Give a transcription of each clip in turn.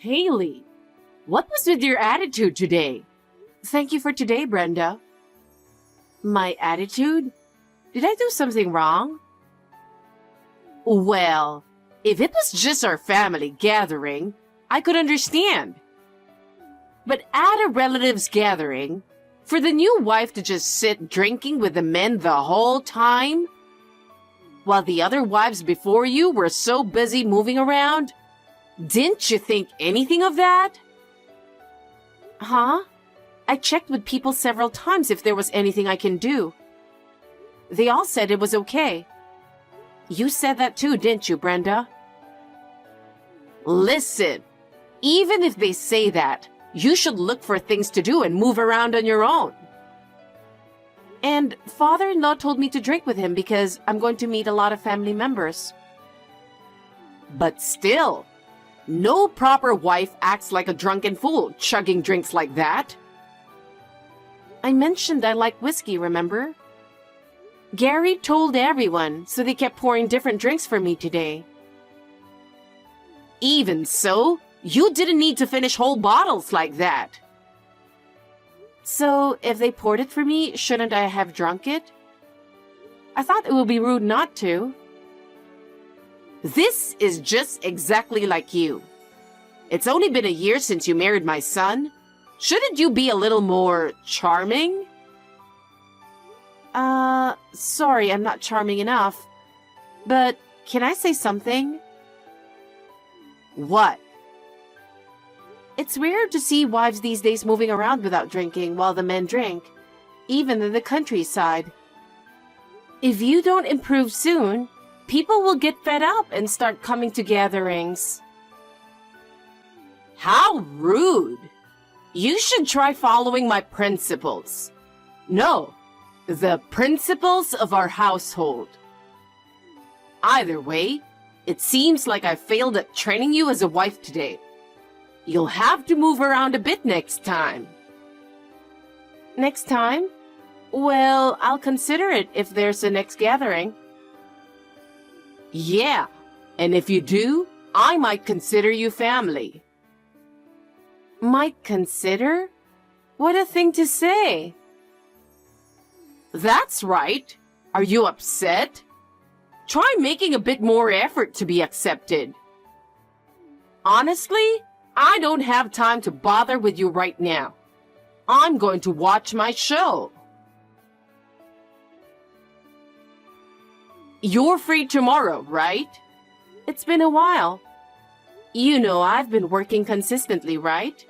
Haley, what was with your attitude today? Thank you for today, Brenda. My attitude? Did I do something wrong? Well, if it was just our family gathering, I could understand. But at a relative's gathering, for the new wife to just sit drinking with the men the whole time, while the other wives before you were so busy moving around, didn't you think anything of that? Huh? I checked with people several times if there was anything I can do. They all said it was okay. You said that too, didn't you, Brenda? Listen, even if they say that, you should look for things to do and move around on your own. And father-in-law told me to drink with him because I'm going to meet a lot of family members. But still, no proper wife acts like a drunken fool, chugging drinks like that. I mentioned I like whiskey, remember? Gary told everyone, so they kept pouring different drinks for me today. Even so, you didn't need to finish whole bottles like that. So, if they poured it for me, shouldn't I have drunk it? I thought it would be rude not to. This is just exactly like you. It's only been a year since you married my son. Shouldn't you be a little more charming? Sorry, I'm not charming enough. But can I say something? What? It's weird to see wives these days moving around without drinking while the men drink, even in the countryside. If you don't improve soon, people will get fed up and start coming to gatherings. How rude! You should try following my principles. No, the principles of our household. Either way, it seems like I failed at training you as a wife today. You'll have to move around a bit next time. Next time? Well, I'll consider it if there's a next gathering. Yeah, and if you do, I might consider you family. Might consider? What a thing to say. That's right. Are you upset? Try making a bit more effort to be accepted. Honestly, I don't have time to bother with you right now. I'm going to watch my show. You're free tomorrow, right? It's been a while. You know I've been working consistently, right?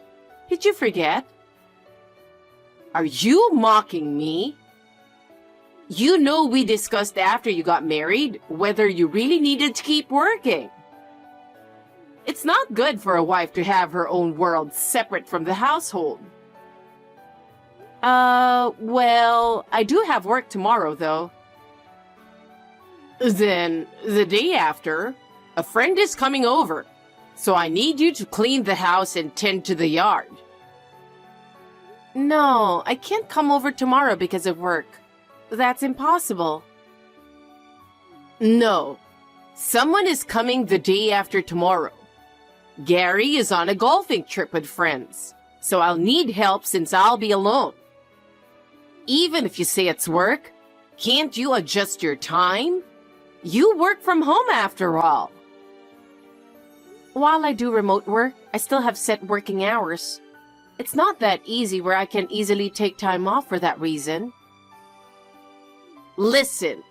Did you forget? Are you mocking me? You know we discussed after you got married whether you really needed to keep working. It's not good for a wife to have her own world separate from the household. Well, I do have work tomorrow, though. Then, the day after, a friend is coming over, so I need you to clean the house and tend to the yard. No, I can't come over tomorrow because of work. That's impossible. No, someone is coming the day after tomorrow. Gary is on a golfing trip with friends, so I'll need help since I'll be alone. Even if you say it's work, can't you adjust your time? You work from home after all. While I do remote work, I still have set working hours. It's not that easy where I can easily take time off for that reason. Listen,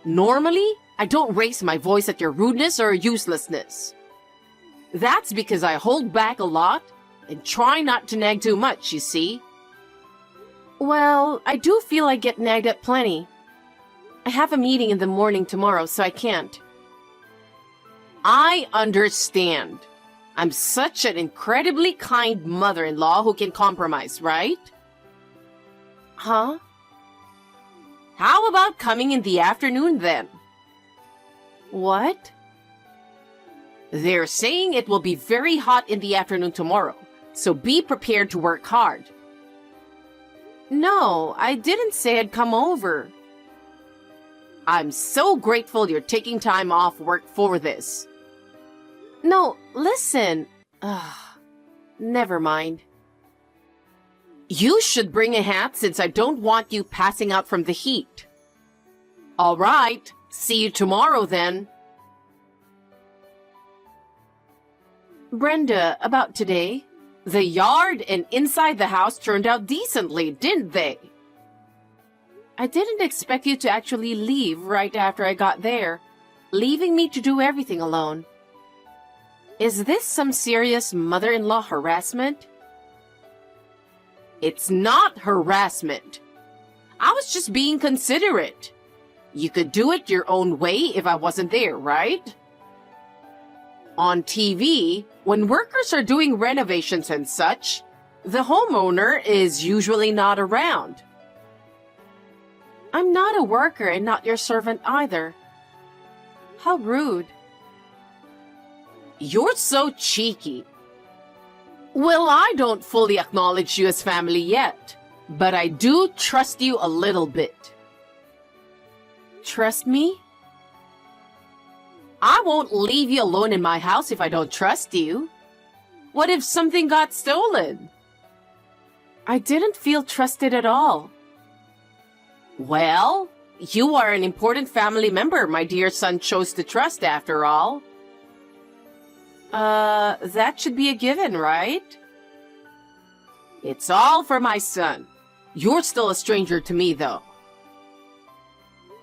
normally, I don't raise my voice at your rudeness or uselessness. That's because I hold back a lot and try not to nag too much, you see. Well, I do feel I get nagged at plenty. I have a meeting in the morning tomorrow, so I can't. I understand. I'm such an incredibly kind mother-in-law who can compromise, right? Huh? How about coming in the afternoon then? What? They're saying it will be very hot in the afternoon tomorrow, so be prepared to work hard. No, I didn't say I'd come over. I'm so grateful you're taking time off work for this. No, listen. Never mind. You should bring a hat since I don't want you passing out from the heat. All right, see you tomorrow then. Brenda, about today. The yard and inside the house turned out decently, didn't they? I didn't expect you to actually leave right after I got there, leaving me to do everything alone. Is this some serious mother-in-law harassment? It's not harassment. I was just being considerate. You could do it your own way if I wasn't there, right? On TV, when workers are doing renovations and such, the homeowner is usually not around. I'm not a worker and not your servant either. How rude. You're so cheeky. Well, I don't fully acknowledge you as family yet, but I do trust you a little bit. Trust me? I won't leave you alone in my house if I don't trust you. What if something got stolen? I didn't feel trusted at all. Well, you are an important family member my dear son chose to trust after all. That should be a given, right? It's all for my son. You're still a stranger to me, though.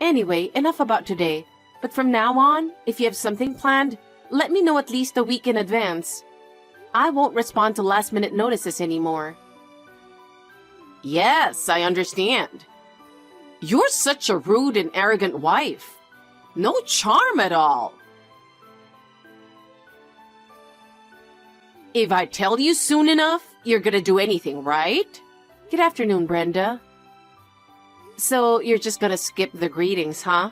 Anyway, enough about today. But from now on, if you have something planned, let me know at least a week in advance. I won't respond to last-minute notices anymore. Yes, I understand. You're such a rude and arrogant wife. No charm at all. If I tell you soon enough, you're gonna do anything, right? Good afternoon, Brenda. So you're just gonna skip the greetings, huh?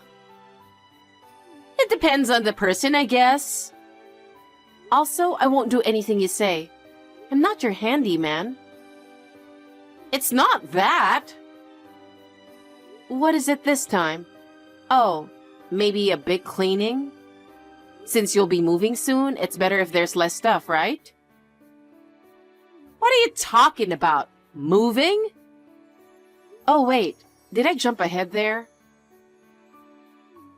It depends on the person, I guess. Also, I won't do anything you say. I'm not your handyman. It's not that. What is it this time? Oh, maybe a big cleaning? Since you'll be moving soon, it's better if there's less stuff, right? What are you talking about? Moving? Oh, wait. Did I jump ahead there?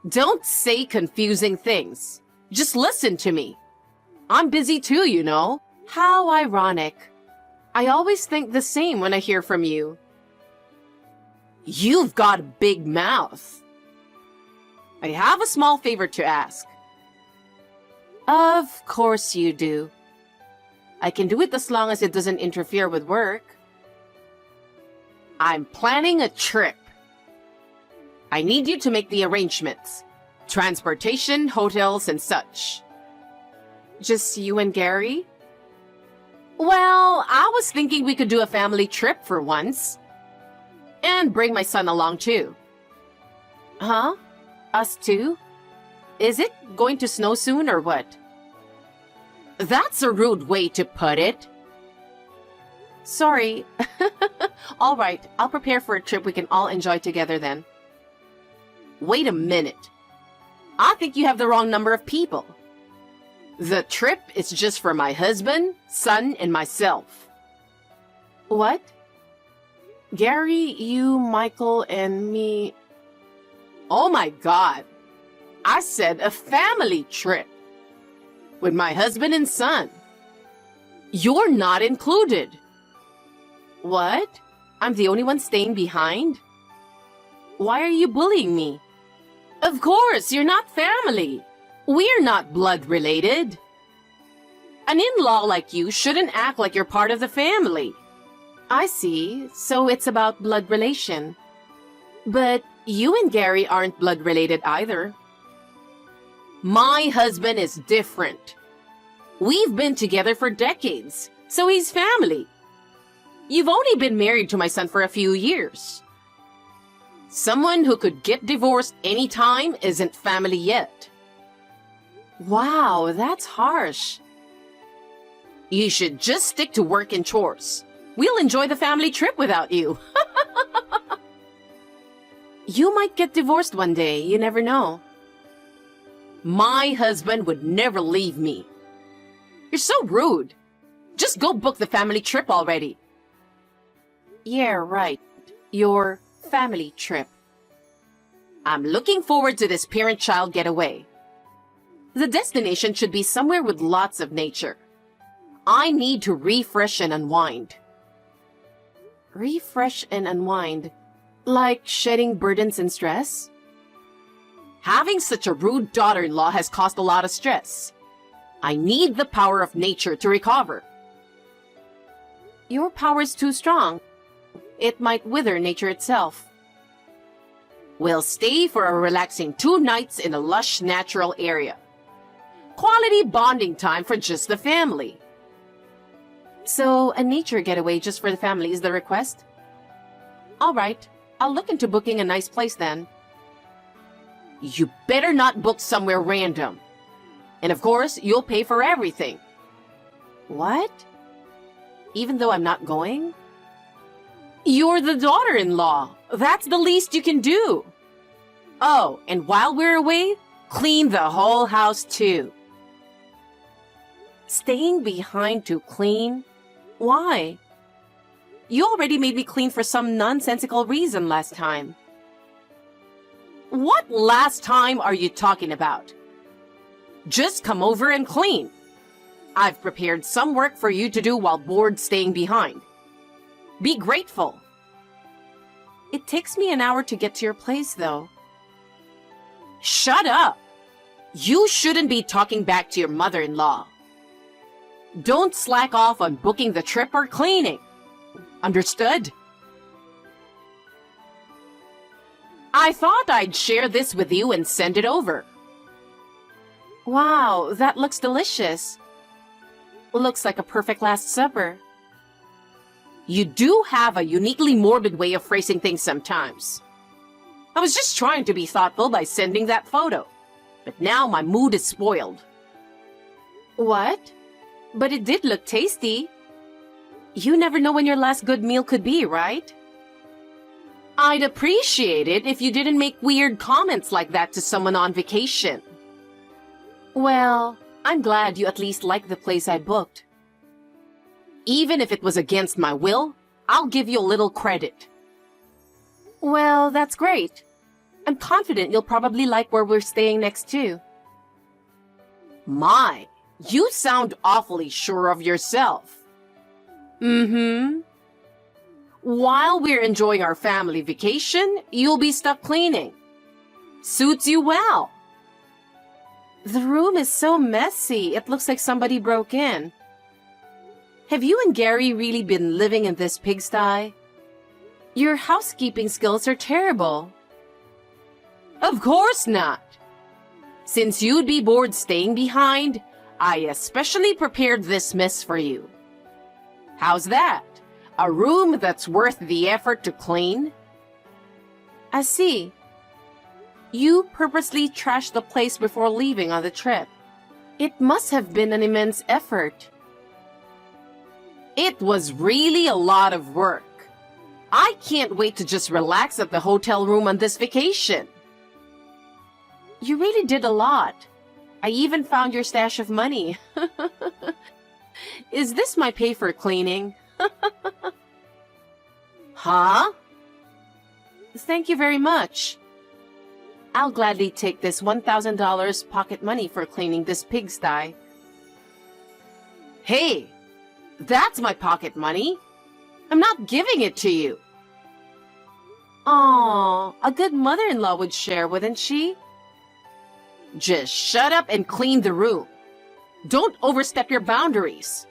Don't say confusing things. Just listen to me. I'm busy too, you know. How ironic. I always think the same when I hear from you. You've got a big mouth. I have a small favor to ask. Of course you do. I can do it as long as it doesn't interfere with work. I'm planning a trip. I need you to make the arrangements. Transportation, hotels, and such. Just you and Gary? Well, I was thinking we could do a family trip for once. And bring my son along too. Huh? Us too? Is it going to snow soon or what? That's a rude way to put it. Sorry. All right, I'll prepare for a trip we can all enjoy together then. Wait a minute. I think you have the wrong number of people. The trip is just for my husband, son, and myself. What? Gary, you, Michael, and me... Oh my God. I said a family trip. With my husband and son. You're not included. What? I'm the only one staying behind? Why are you bullying me? Of course, you're not family. We're not blood related. An in-law like you shouldn't act like you're part of the family. I see. So it's about blood relation. But you and Gary aren't blood related either. My husband is different. We've been together for decades, so he's family. You've only been married to my son for a few years. Someone who could get divorced anytime isn't family yet. Wow, that's harsh. You should just stick to work and chores. We'll enjoy the family trip without you. You might get divorced one day, you never know. My husband would never leave me. You're so rude. Just go book the family trip already. Yeah, right. Your family trip. I'm looking forward to this parent-child getaway. The destination should be somewhere with lots of nature. I need to refresh and unwind. Refresh and unwind? Like shedding burdens and stress? Having such a rude daughter-in-law has caused a lot of stress. I need the power of nature to recover. Your power is too strong. It might wither nature itself. We'll stay for a relaxing 2 nights in a lush natural area. Quality bonding time for just the family. So, a nature getaway just for the family is the request? All right, I'll look into booking a nice place then. You better not book somewhere random. And of course, you'll pay for everything. What? Even though I'm not going? You're the daughter-in-law. That's the least you can do. Oh, and while we're away, clean the whole house too. Staying behind to clean? Why? You already made me clean for some nonsensical reason last time. What last time are you talking about? Just come over and clean. I've prepared some work for you to do while bored staying behind. Be grateful. It takes me an hour to get to your place, though. Shut up! You shouldn't be talking back to your mother-in-law. Don't slack off on booking the trip or cleaning. Understood? I thought I'd share this with you and send it over. Wow, that looks delicious. Looks like a perfect last supper. You do have a uniquely morbid way of phrasing things sometimes. I was just trying to be thoughtful by sending that photo, but now my mood is spoiled. What? But it did look tasty. You never know when your last good meal could be, right? I'd appreciate it if you didn't make weird comments like that to someone on vacation. Well, I'm glad you at least like the place I booked. Even if it was against my will, I'll give you a little credit. Well, that's great. I'm confident you'll probably like where we're staying next too. My, you sound awfully sure of yourself. Mm-hmm. While we're enjoying our family vacation, you'll be stuck cleaning. Suits you well. The room is so messy, it looks like somebody broke in. Have you and Gary really been living in this pigsty? Your housekeeping skills are terrible. Of course not. Since you'd be bored staying behind, I especially prepared this mess for you. How's that? A room that's worth the effort to clean? I see. You purposely trashed the place before leaving on the trip. It must have been an immense effort. It was really a lot of work. I can't wait to just relax at the hotel room on this vacation. You really did a lot. I even found your stash of money. Is this my pay for cleaning? Huh? Thank you very much. I'll gladly take this $1,000 pocket money for cleaning this pigsty. Hey, that's my pocket money. I'm not giving it to you. Aw, a good mother-in-law would share, wouldn't she? Just shut up and clean the room. Don't overstep your boundaries.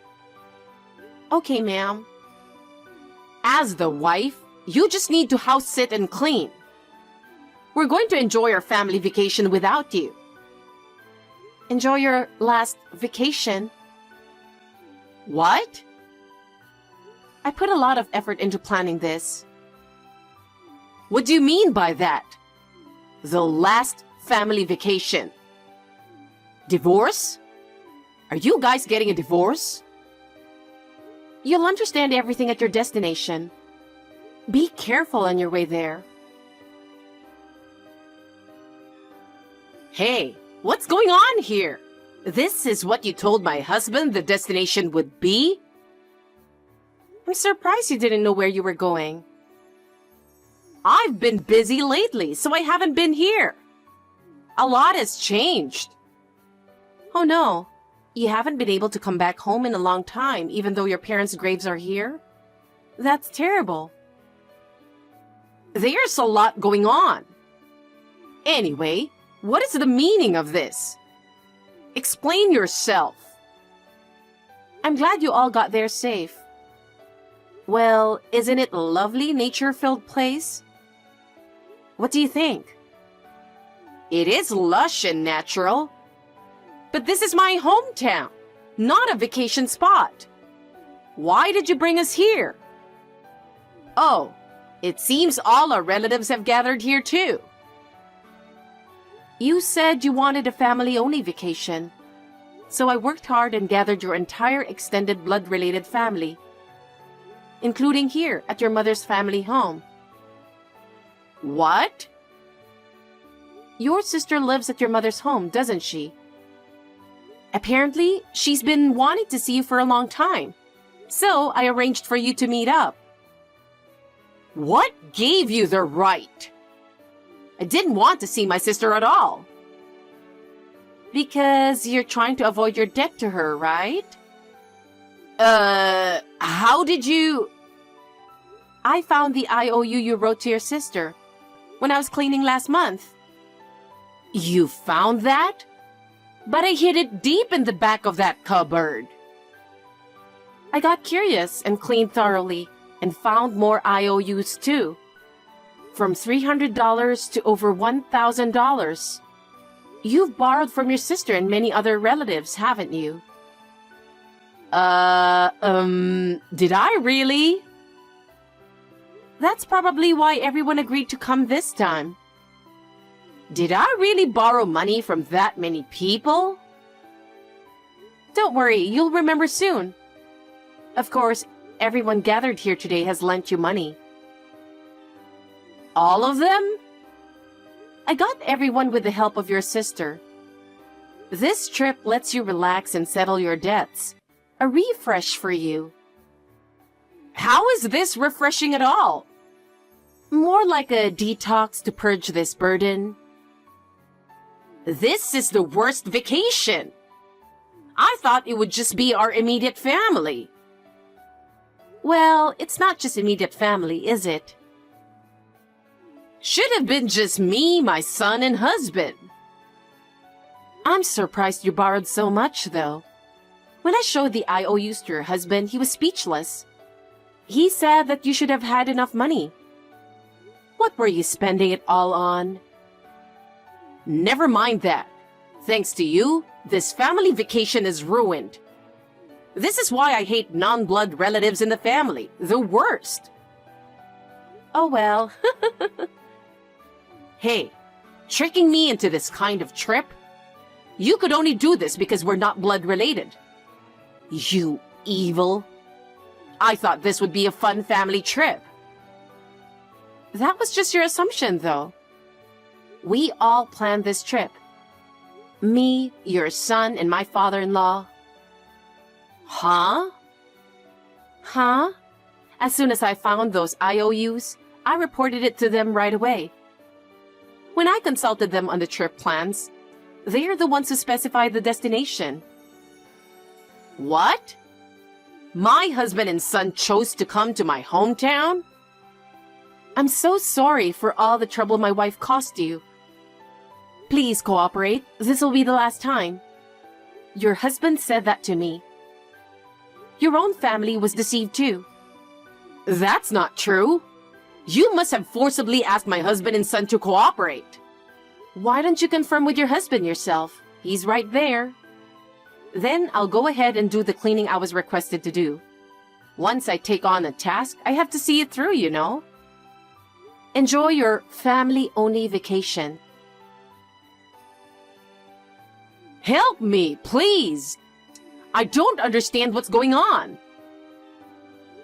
Okay, ma'am. As the wife, you just need to house sit and clean. We're going to enjoy our family vacation without you. Enjoy your last vacation? What? I put a lot of effort into planning this. What do you mean by that? The last family vacation. Divorce? Are you guys getting a divorce? You'll understand everything at your destination. Be careful on your way there. Hey, what's going on here? This is what you told my husband the destination would be? I'm surprised you didn't know where you were going. I've been busy lately, so I haven't been here. A lot has changed. Oh no, you haven't been able to come back home in a long time, even though your parents' graves are here? That's terrible. There's a lot going on. Anyway, what is the meaning of this? Explain yourself. I'm glad you all got there safe. Well, isn't it a lovely, nature-filled place? What do you think? It is lush and natural. But this is my hometown, not a vacation spot. Why did you bring us here? Oh, it seems all our relatives have gathered here too. You said you wanted a family-only vacation. So I worked hard and gathered your entire extended blood-related family, including here at your mother's family home. What? Your sister lives at your mother's home, doesn't she? Apparently, she's been wanting to see you for a long time, so I arranged for you to meet up. What gave you the right? I didn't want to see my sister at all. Because you're trying to avoid your debt to her, right? How did you... I found the IOU you wrote to your sister when I was cleaning last month. You found that? But I hid it deep in the back of that cupboard. I got curious and cleaned thoroughly and found more IOUs too. From $300 to over $1,000. You've borrowed from your sister and many other relatives, haven't you? Did I really? That's probably why everyone agreed to come this time. Did I really borrow money from that many people? Don't worry, you'll remember soon. Of course, everyone gathered here today has lent you money. All of them? I got everyone with the help of your sister. This trip lets you relax and settle your debts. A refresh for you. How is this refreshing at all? More like a detox to purge this burden. This is the worst vacation. I thought it would just be our immediate family. Well, it's not just immediate family, is it? Should have been just me, my son, and husband. I'm surprised you borrowed so much, though. When I showed the IOUs to your husband, he was speechless. He said that you should have had enough money. What were you spending it all on? Never mind that. Thanks to you, this family vacation is ruined. This is why I hate non-blood relatives in the family. The worst. Oh well. Hey, tricking me into this kind of trip? You could only do this because we're not blood related. You evil. I thought this would be a fun family trip. That was just your assumption, though. We all planned this trip. Me, your son, and my father-in-law. Huh? Huh? As soon as I found those IOUs, I reported it to them right away. When I consulted them on the trip plans, they are the ones who specified the destination. What? My husband and son chose to come to my hometown? I'm so sorry for all the trouble my wife caused you. Please cooperate. This will be the last time. Your husband said that to me. Your own family was deceived too. That's not true. You must have forcibly asked my husband and son to cooperate. Why don't you confirm with your husband yourself? He's right there. Then I'll go ahead and do the cleaning I was requested to do. Once I take on a task, I have to see it through, you know. Enjoy your family-only vacation. Help me, please! I don't understand what's going on.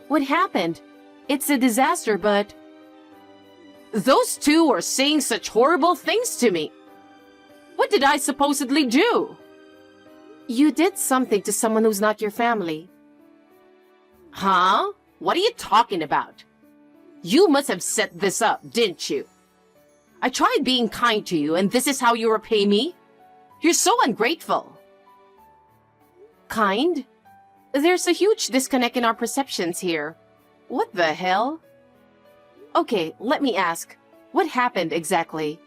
What happened? It's a disaster, but... Those two are saying such horrible things to me. What did I supposedly do? You did something to someone who's not your family. Huh? What are you talking about? You must have set this up, didn't you? I tried being kind to you, and this is how you repay me? You're so ungrateful. Kind? There's a huge disconnect in our perceptions here. What the hell? Okay, let me ask. What happened exactly?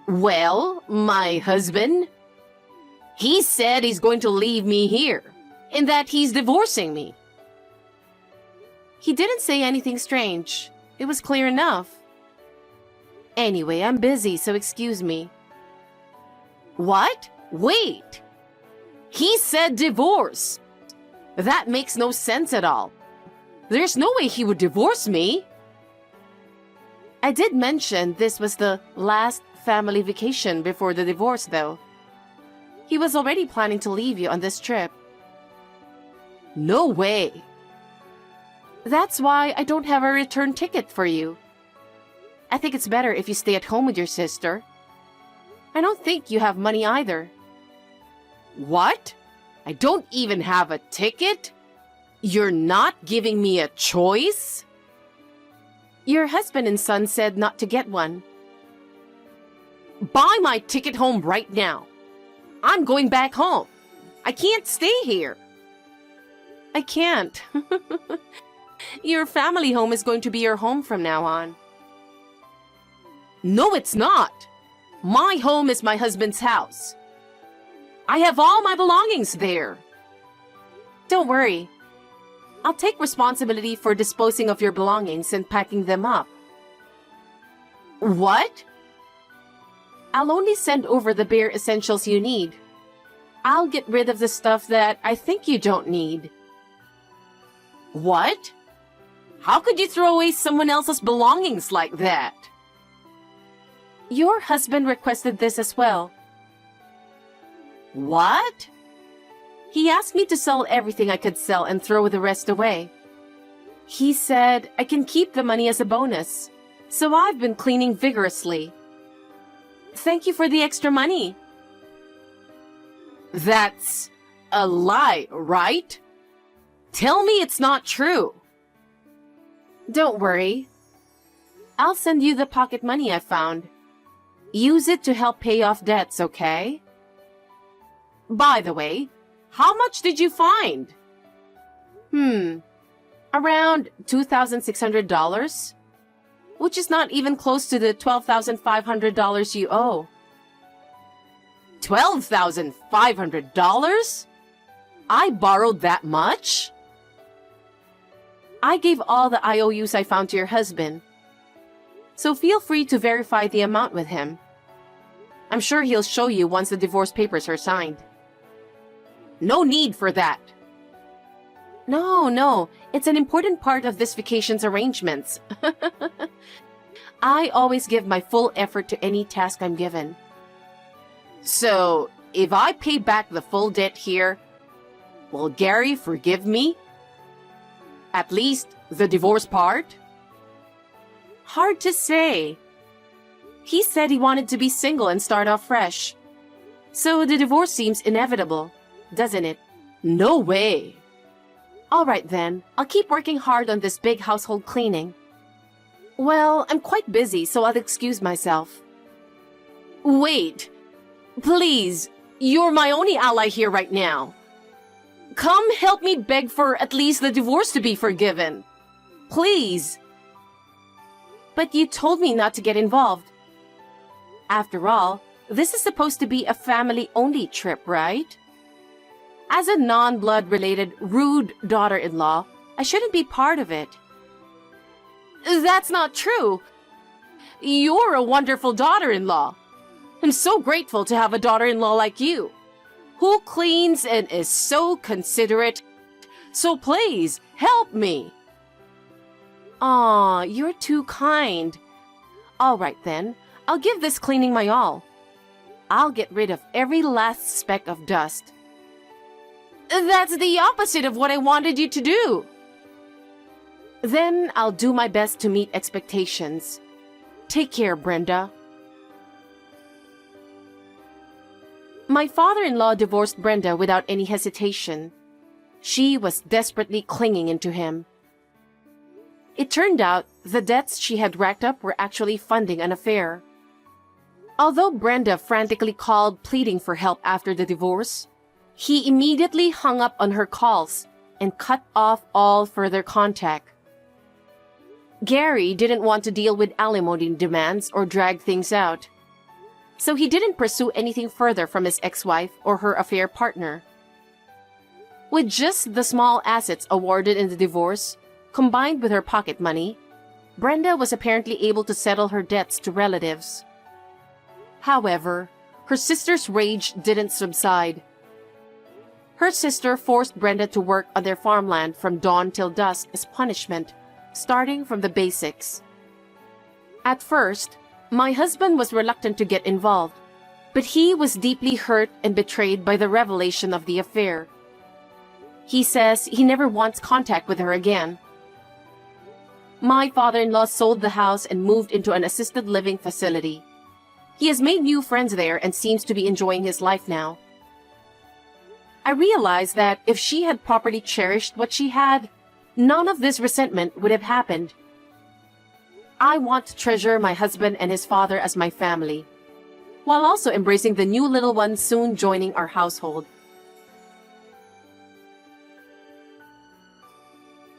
Well, my husband, he said he's going to leave me here, and that he's divorcing me. He didn't say anything strange. It was clear enough. Anyway, I'm busy, so excuse me. What? Wait! He said divorce! That makes no sense at all. There's no way he would divorce me. I did mention this was the last family vacation before the divorce, though. He was already planning to leave you on this trip. No way. That's why I don't have a return ticket for you. I think it's better if you stay at home with your sister. I don't think you have money either. What? I don't even have a ticket? You're not giving me a choice? Your husband and son said not to get one. Buy my ticket home right now. I'm going back home. I can't stay here. I can't. Your family home is going to be your home from now on. No, it's not. My home is my husband's house. I have all my belongings there. Don't worry. I'll take responsibility for disposing of your belongings and packing them up. What? I'll only send over the bare essentials you need. I'll get rid of the stuff that I think you don't need. What? How could you throw away someone else's belongings like that? Your husband requested this as well. What? He asked me to sell everything I could sell and throw the rest away. He said I can keep the money as a bonus, so I've been cleaning vigorously. Thank you for the extra money. That's a lie, right? Tell me it's not true. Don't worry. I'll send you the pocket money I found. Use it to help pay off debts, okay? By the way, how much did you find? Around $2,600, which is not even close to the $12,500 you owe. $12,500? I borrowed that much? I gave all the IOUs I found to your husband, so feel free to verify the amount with him. I'm sure he'll show you once the divorce papers are signed. No need for that. No, it's an important part of this vacation's arrangements. I always give my full effort to any task I'm given. So, if I pay back the full debt here, will Gary forgive me? At least the divorce part? Hard to say. He said he wanted to be single and start off fresh. So the divorce seems inevitable, doesn't it? No way. All right then, I'll keep working hard on this big household cleaning. Well, I'm quite busy, so I'll excuse myself. Wait. Please, you're my only ally here right now. Come help me beg for at least the divorce to be forgiven. Please. But you told me not to get involved. After all, this is supposed to be a family-only trip, right? As a non-blood-related rude daughter-in-law, I shouldn't be part of it. That's not true. You're a wonderful daughter-in-law. I'm so grateful to have a daughter-in-law like you, who cleans and is so considerate. So please, help me. Aw, you're too kind. All right then, I'll give this cleaning my all. I'll get rid of every last speck of dust. That's the opposite of what I wanted you to do. Then I'll do my best to meet expectations. Take care, Brenda. My father-in-law divorced Brenda without any hesitation. She was desperately clinging into him. It turned out the debts she had racked up were actually funding an affair. Although Brenda frantically called pleading for help after the divorce, he immediately hung up on her calls and cut off all further contact. Gary didn't want to deal with alimony demands or drag things out, so he didn't pursue anything further from his ex-wife or her affair partner. With just the small assets awarded in the divorce, combined with her pocket money, Brenda was apparently able to settle her debts to relatives. However, her sister's rage didn't subside. Her sister forced Brenda to work on their farmland from dawn till dusk as punishment, starting from the basics. At first, my husband was reluctant to get involved, but he was deeply hurt and betrayed by the revelation of the affair. He says he never wants contact with her again. My father-in-law sold the house and moved into an assisted living facility. He has made new friends there and seems to be enjoying his life now. I realized that if she had properly cherished what she had, none of this resentment would have happened. I want to treasure my husband and his father as my family, while also embracing the new little one soon joining our household.